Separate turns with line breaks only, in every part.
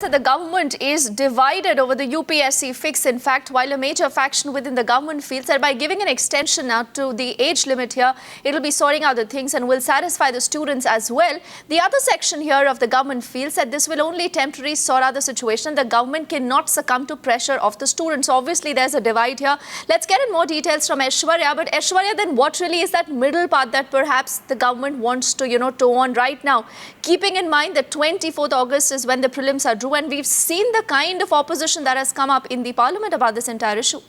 The government is divided over the UPSC fix. In fact, while a major faction within the government feels that by giving an extension now to the age limit here, it will be sorting out the things and will satisfy the students as well. The other section here of the government feels that this will only temporarily sort out the situation. The government cannot succumb to pressure of the students. Obviously, there's a divide here. Let's get in more details from Aishwarya. But Aishwarya, then what really is that middle part that perhaps the government wants to, toe on right now? Keeping in mind that 24th August is when the prelims are due, and we've seen the kind of opposition that has come up in the parliament about this entire issue.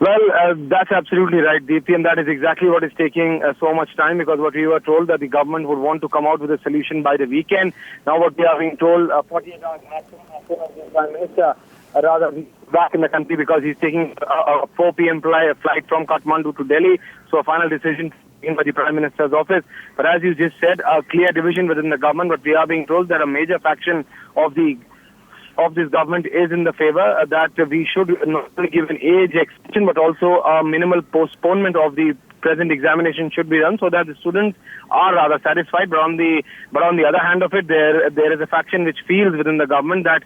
Well, that's absolutely right, Deepthi, and that is exactly what is taking so much time, because what we were told that the government would want to come out with a solution by the weekend. Now what we are being told 48 hours maximum after the Prime Minister rather back in the country, because he's taking a 4 p.m. flight from Kathmandu to Delhi. So a final decision by the Prime Minister's office. But as you just said, a clear division within the government, but we are being told that a major faction of this government is in the favor that we should not only give an age extension but also a minimal postponement of the present examination should be done, so that the students are rather satisfied. But on the other hand of it, there is a faction which feels within the government that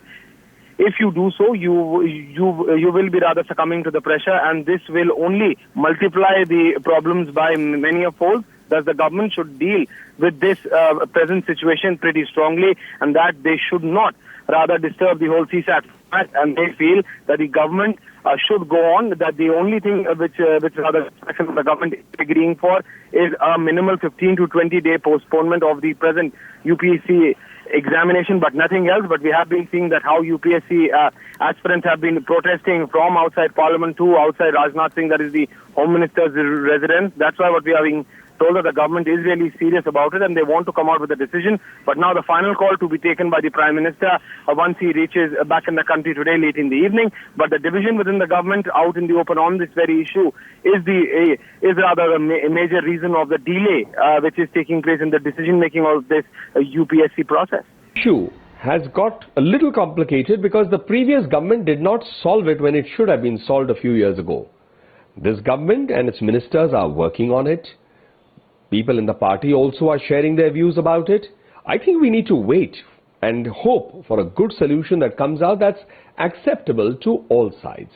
if you do so, you will be rather succumbing to the pressure, and this will only multiply the problems by many a fold. Thus, the government should deal with this present situation pretty strongly, and that they should not rather disturb the whole CSAT. And they feel that the government should go on, that the only thing which rather the government is agreeing for is a minimal 15 to 20 day postponement of the present UPSC examination, but nothing else. But we have been seeing that how UPSC aspirants have been protesting from outside Parliament to outside Rajnath Singh, that is the Home Minister's residence. That's why what we are being told that the government is really serious about it and they want to come out with a decision. But now the final call to be taken by the Prime Minister once he reaches back in the country today late in the evening. But the division within the government out in the open on this very issue is rather a major reason of the delay which is taking place in the decision making of this UPSC process.
Issue has got a little complicated because the previous government did not solve it when it should have been solved a few years ago. This government and its ministers are working on it. People in the party also are sharing their views about it. I think we need to wait and hope for a good solution that comes out that's acceptable to all sides.